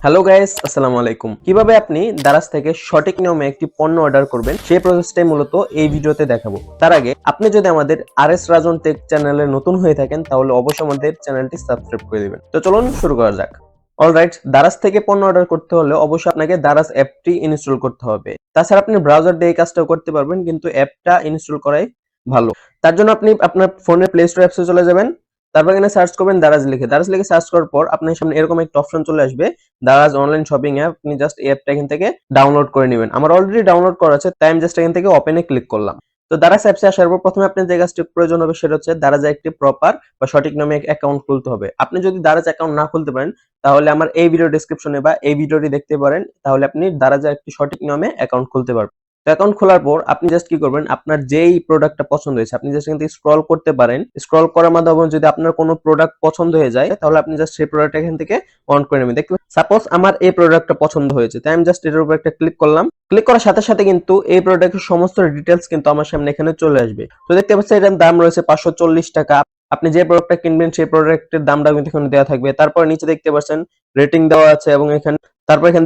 Hello guys, আসসালামু আলাইকুম। কিভাবে আপনি দারাজ থেকে সঠিক নিয়মে একটি পণ্য অর্ডার করবেন সেই প্রসেসটাই মূলত এই ভিডিওতে দেখাবো। তার আগে আপনি যদি আমাদের আরএস রাজন টেক চ্যানেলে নতুন হয়ে থাকেন তাহলে অবশ্যই আমাদের চ্যানেলটি সাবস্ক্রাইব করে দিবেন। তো চলুন শুরু করা যাক। অলরাইট, দারাজ থেকে পণ্য অর্ডার করতে হলে অবশ্যই আপনাকে দারাজ অ্যাপটি ইনস্টল করতে হবে। তাছাড়া আপনি ব্রাউজার দিয়ে এই কাজটাও করতে পারবেন, কিন্তু অ্যাপটা ইনস্টল করাই ভালো। তার জন্য আপনি আপনার ফোনের প্লে স্টোর অ্যাপসে চলে যাবেন। তারপর এখানে সার্চ করবেন দারাজ লিখে সার্চ করার পর আপনার সামনে এরকম একটা অপশন চলে আসবে, দারাজ অনলাইন শপিং অ্যাপ। আপনি জাস্ট এই অ্যাপটা এখান থেকে ডাউনলোড করে নেবেন। আমার অলরেডি ডাউনলোড করা আছে, তাই আমি জাস্ট এখান থেকে ওপেনে ক্লিক করলাম। তো দারাজ অ্যাপসে আসার পর প্রথমে আপনার যে কাজটি প্রয়োজন হবে সেটা হচ্ছে দারাজে একটি প্রপার বা সঠিক নামে অ্যাকাউন্ট খুলতে হবে। আপনি যদি দারাজ অ্যাকাউন্ট না খুলতে পারেন তাহলে আমার এই ভিডিও ডেসক্রিপশনে বা এই ভিডিওটি দেখতে পারেন, তাহলে আপনি দারাজে একটি সঠিক নিয়মে অ্যাকাউন্ট খুলতে পারবেন। তো অ্যাকাউন্ট খোলার পর আপনি জাস্ট কি করবেন, আপনার যেই প্রোডাক্টটা পছন্দ হয়েছে আপনি জাস্ট এখান থেকে স্ক্রল করতে পারেন। স্ক্রল করার মাধ্যমে যদি আপনার কোনো প্রোডাক্ট পছন্দ হয়ে যায় তাহলে আপনি জাস্ট সেই প্রোডাক্ট এখান থেকে অন করে নেবেন। দেখতে সাপোজ আমার এই প্রোডাক্টটা পছন্দ হয়েছে, তাই আমি জাস্ট এটার উপর একটা ক্লিক করলাম। ক্লিক করার সাথে সাথে কিন্তু এই প্রোডাক্টের সমস্ত ডিটেলস কিন্তু আমার সামনে এখানে চলে আসবে। তো দেখতে পাচ্ছেন এটার দাম রয়েছে 540 টাকা। আপনি যে প্রোডাক্টটা কিনবেন সেই প্রোডাক্টের দামটা কিন্তু এখানে দেওয়া থাকবে। তারপর নিচে দেখতে পাচ্ছেন রেটিং দেওয়া আছে, এবং এখানে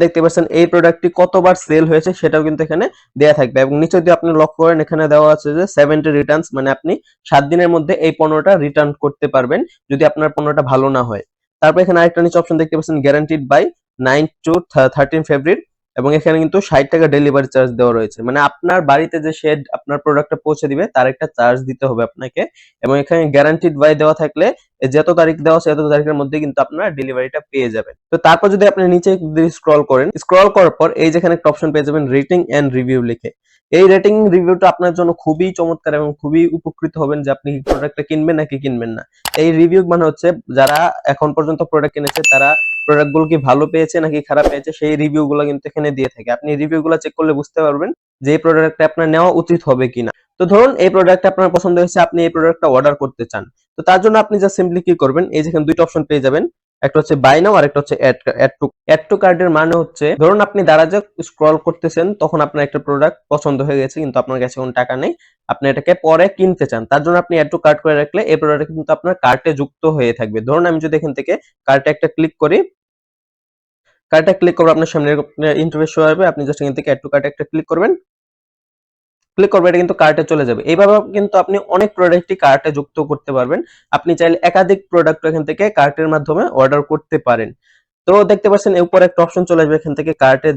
দেখতে পাচ্ছেন এই প্রোডাক্টটি কতবার সেল হয়েছে সেটাও কিন্তু এখানে দেয়া থাকবে। এবং নিচে যদি আপনি লক্ষ্য করেন এখানে দেওয়া আছে যে 70 রিটার্নস, মানে আপনি 7 দিনের মধ্যে এই পণ্যটা রিটার্ন করতে পারবেন যদি আপনার পণ্যটা ভালো না হয়। তারপর এখানে আরেকটা নিচে অপশন দেখতে পাচ্ছেন গ্যারান্টিড বাই 9 to 13 ফেব্রুয়ারি, এবং এখানে কিন্তু 60 টাকা ডেলিভারি চার্জ দেওয়া রয়েছে। মানে আপনার বাড়িতে যে সে আপনার প্রোডাক্টটা পৌঁছে দিবে তার একটা চার্জ দিতে হবে আপনাকে। এবং এখানে গ্যারান্টিড বাই দেওয়া থাকলে যত তারিখ দেওয়া আছে তত তারিখের মধ্যে কিন্তু আপনার ডেলিভারিটা পেয়ে যাবেন। তো তারপর যদি আপনি নিচে স্ক্রল করেন, স্ক্রল করার পর এই যেখানে একটা অপশন পেয়ে যাবেন রেটিং এন্ড রিভিউ লিখে। এই রেটিং রিভিউটা আপনার জন্য খুবই চমৎকার এবং খুবই উপকৃত হবেন যে আপনি প্রোডাক্টটা কিনবেন নাকি কিনবেন না। এই রিভিউ মানে হচ্ছে যারা এখন পর্যন্ত প্রোডাক্ট কিনেছে তারা প্রোডাক্ট গুলো কি ভালো পেয়েছে নাকি খারাপ পেয়েছে সেই রিভিউ গুলো কিন্তু এখানে দিয়ে থাকে। আপনি রিভিউ গুলো চেক করলে বুঝতে পারবেন যে এই প্রোডাক্টটা আপনার নেওয়া উচিত হবে কিনা। তো ধরুন এই প্রোডাক্টটা আপনার পছন্দ হয়েছে, আপনি এই প্রোডাক্টটা অর্ডার করতে চান। তো তার জন্য আপনি জাস্ট সিম্পলি কি করবেন, এই যেখানে দুইটা অপশন পেয়ে যাবেন, একটা হচ্ছে বাই নাও আর একটা হচ্ছে অ্যাড টু কার্টের মানে হচ্ছে ধরুন আপনি দারাজে স্ক্রল করতেছেন, তখন আপনার একটা প্রোডাক্ট পছন্দ হয়ে গেছে কিন্তু আপনার কাছে কোনো টাকা নেই, আপনি এটাকে পরে কিনতে চান। তার জন্য আপনি অ্যাড টু কার্ট করে রাখলে এই প্রোডাক্ট কিন্তু আপনার কার্টে যুক্ত হয়ে থাকবে। ধরুন আমি যদি এখান থেকে কার্টে একটা ক্লিক করি, কার্টে ক্লিক করলে আপনার সামনে ইন্টারফেস শো হবে। আপনি জাস্ট এখান থেকে অ্যাড টু কার্টে একটা ক্লিক করবেন, ক্লিক করবে এটা কিন্তু কার্টে চলে যাবে। এইভাবে কিন্তু আপনি অনেক প্রোডাক্টই কার্টে যুক্ত করতে পারবেন। আপনি চাইলে একাধিক প্রোডাক্ট এখান থেকে কার্টের মাধ্যমে অর্ডার করতে পারেন। তো দেখতে পাচ্ছেন এর উপরে একটা অপশন চলে আসবে, এখান থেকে কার্টে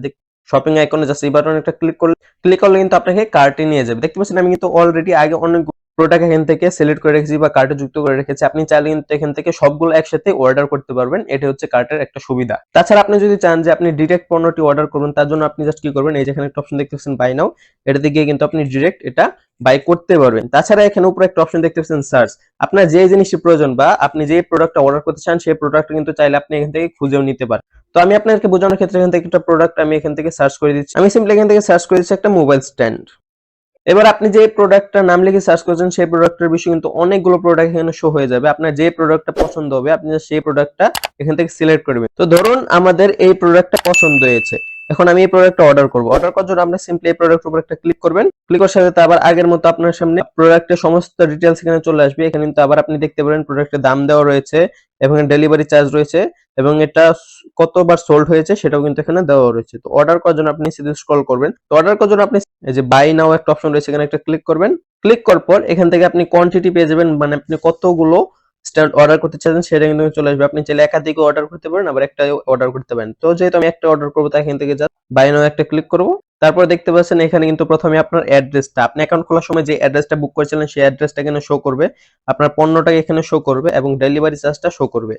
শপিং আইকনে জাস্ট এই বাটনে একটা ক্লিক করলে কিন্তু আপনাকে কার্টে নিয়ে যাবে। দেখতে পাচ্ছেন আমি কিন্তু অলরেডি আগে অনেক প্রোডাক্ট এখান থেকে সিলেক্ট করে রেখেছি বা কার্টে যুক্ত করে রেখেছি। আপনি চাইলে কিন্তু এখান থেকে সবগুলো একসাথে অর্ডার করতে পারবেন। এটা হচ্ছে কার্টের একটা সুবিধা। তাছাড়া আপনি যদি চান যে আপনি ডিরেক্ট পণ্যটি অর্ডার করবেন, তার জন্য আপনি জাস্ট কি করবেন, এই যেখানে একটা অপশন দেখতে পাচ্ছেন বাই নাও, এটাতে গিয়ে কিন্তু আপনি ডিরেক্ট এটা বাই করতে পারবেন। তাছাড়া এখানে উপরে একটা অপশন দেখতে পাচ্ছেন সার্চ, আপনার যে জিনিসটি প্রয়োজন বা আপনি যে প্রোডাক্টটা অর্ডার করতে চান সেই প্রোডাক্টটা কিন্তু চাইলে আপনি এখান থেকে খুঁজেও নিতে পারেন। তো আমি আপনাদেরকে বোঝানোর ক্ষেত্রে এখান থেকে একটা প্রোডাক্ট আমি এখান থেকে সার্চ করে দিচ্ছি। আমি সিম্পলি এখান থেকে সার্চ করে দিচ্ছি একটা মোবাইল স্ট্যান্ড। এবার আপনি যে প্রোডাক্টটার নাম লিখে সার্চ করছেন সেই প্রোডাক্টের বিষয়ে কিন্তু অনেকগুলো প্রোডাক্ট এখানে শো হয়ে যাবে। আপনার যে প্রোডাক্টটা পছন্দ হবে আপনি সেই প্রোডাক্টটা এখান থেকে সিলেক্ট করবেন। তো ধরুন আমাদের এই প্রোডাক্টটা পছন্দ হয়েছে, এখন আমি এই প্রোডাক্টটা অর্ডার করব। অর্ডার করার জন্য আপনি সিম্পলি এই প্রোডাক্টের উপর একটা ক্লিক করবেন। ক্লিক করার সাথে আবার আগের মতো আপনার সামনে প্রোডাক্টের সমস্ত ডিটেইলস এখানে চলে আসবে। এখানে কিন্তু আবার আপনি দেখতে পারেন প্রোডাক্টের দাম দেওয়া রয়েছে এবং ডেলিভারি চার্জ রয়েছে, এবং এটা কতবার সোল্ড হয়েছে সেটাও কিন্তু এখানে দেওয়া রয়েছে। তো অর্ডার করার জন্য আপনি সিধা স্ক্রল করবেন। তো অর্ডার করার জন্য আপনি এই যে বাই নাও একটা অপশন রয়েছে, এখানে একটা ক্লিক করবেন। ক্লিক করার পর এখান থেকে আপনি কোয়ান্টিটি পেয়ে যাবেন, মানে আপনি কতগুলো স্ট্যান্ড অর্ডার করতে চাচ্ছেন সেটা কিন্তু চলে আসবে। আপনি চাইলে একাধিক অর্ডার করতে পারেন, আবার একটা অর্ডার করতে পারেন। তো যেহেতু আমি একটা অর্ডার করবো তাই এখান থেকে জাস্ট বাই নাও একটা ক্লিক করব। তারপর দেখতে পাচ্ছেন এখানে কিন্তু প্রথমে আপনার অ্যাড্রেসটা, আপনি অ্যাকাউন্ট খোলার সময় যে অ্যাড্রেসটা বুক করেছিলেন সেই অ্যাড্রেসটা এখানে শো করবে, আপনার পণ্যটা এখানে শো করবে এবং ডেলিভারি চার্জটা শো করবে।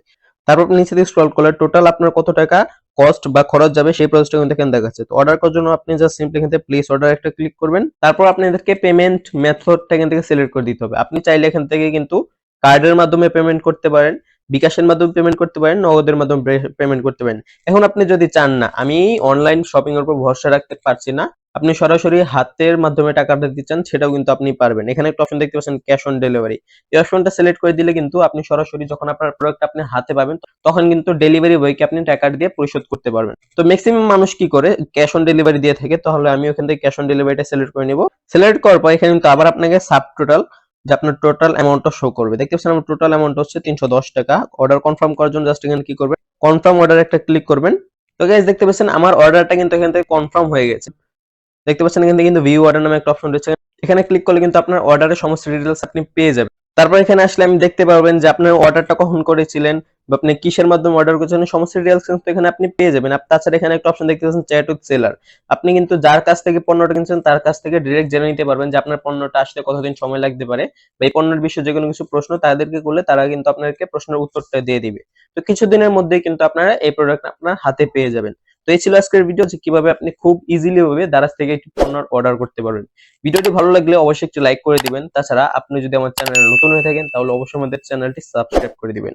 তারপর আপনি নিচে দিয়ে স্ক্রল করলে টোটাল আপনার কত টাকা কস্ট বা খরচ যাবে সেই প্রসেসটা কিন্তু এখানে দেখাচ্ছে। তো অর্ডার করার জন্য আপনি জাস্ট সিম্পলি এখান থেকে প্লেস অর্ডার একটা ক্লিক করবেন। তারপর আপনাদেরকে পেমেন্ট মেথডটা এখান থেকে সিলেক্ট করে দিতে হবে। আপনি চাইলে এখান থেকে কিন্তু কার্ডের মাধ্যমে পেমেন্ট করতে পারেন, বিকাশের মাধ্যমে পেমেন্ট করতে পারেন, নগদের মাধ্যমে পেমেন্ট করতে পারেন। এখন আপনি যদি চান না আমি অনলাইন শপিং এর উপর ভরসা রাখতে পারছি না, আপনি সরাসরি হাতের মাধ্যমে টাকাটা দিতে চান, সেটাও কিন্তু আপনি পারবেন। এখানে একটা অপশন দেখতে পাচ্ছেন ক্যাশ অন ডেলিভারি। এই অপশনটা সিলেক্ট করে দিলে কিন্তু আপনি সরাসরি যখন আপনার প্রোডাক্ট আপনি হাতে পাবেন তখন কিন্তু ডেলিভারি বয়কে আপনি টাকা দিয়ে পরিশোধ করতে পারবেন। তো ম্যাক্সিমাম মানুষ কি করে ক্যাশ অন ডেলিভারি দিয়ে থাকে, তাহলে আমি ওখান থেকে ক্যাশ অন ডেলিভারিটা সিলেক্ট করে নিব। সিলেক্ট করার পর এখানে কিন্তু আবার আপনাকে সাব টোটাল যে আপনার টোটাল অ্যামাউন্টটা শো করবে। দেখতে পাচ্ছেন আমার টোটাল অ্যামাউন্ট হচ্ছে 310 টাকা। অর্ডার কনফার্ম করার জন্য জাস্ট এখানে কি করবেন, কনফার্ম অর্ডার একটা ক্লিক করবেন। তো গাইস দেখতে পাচ্ছেন আমার অর্ডারটা কিন্তু এখান থেকে কনফার্ম হয়ে গেছে। দেখতে পাচ্ছেন এখানে কিন্তু ভিউ অর্ডার নামে একটা অপশন রয়েছে, এখানে ক্লিক করলে কিন্তু আপনার অর্ডারের সমস্ত ডিটেইলস আপনি পেয়ে যাবেন। তারপর এখানে আসলে আমি দেখতে পারবেন যে আপনার অর্ডারটা কখন করেছিলেন বা আপনি কিসের মাধ্যমে অর্ডার করেছেন, সমস্ত ডিটেইলস কিন্তু এখানে আপনি পেয়ে যাবেন। তাছাড়া এখানে একটা অপশন দেখতে পাচ্ছেন চ্যাট উইথ সেলার, আপনি কিন্তু যার কাছ থেকে পণ্যটা কিনছেন তার কাছ থেকে ডিরেক্ট জেনে নিতে পারবেন যে আপনার পণ্যটা আসতে কতদিন সময় লাগতে পারে, বা এই পণ্যের বিষয়ে যে কোনো কিছু প্রশ্ন তাদেরকে করলে তারা কিন্তু আপনাকে প্রশ্নের উত্তরটা দিয়ে দিবে। তো কিছুদিনের মধ্যেই কিন্তু আপনারা এই প্রোডাক্ট আপনার হাতে পেয়ে যাবেন। তো এই ছিল আজকের ভিডিও, যে কিভাবে আপনি খুব ইজিলি ভাবে দারাজ থেকে একটি পণ্য অর্ডার করতে পারবেন। ভিডিওটি ভালো লাগলে অবশ্যই একটি লাইক করে দিবেন। তাছাড়া আপনি যদি আমার চ্যানেলে নতুন হয়ে থাকেন তাহলে অবশ্যই আমাদের চ্যানেলটি সাবস্ক্রাইব করে দিবেন।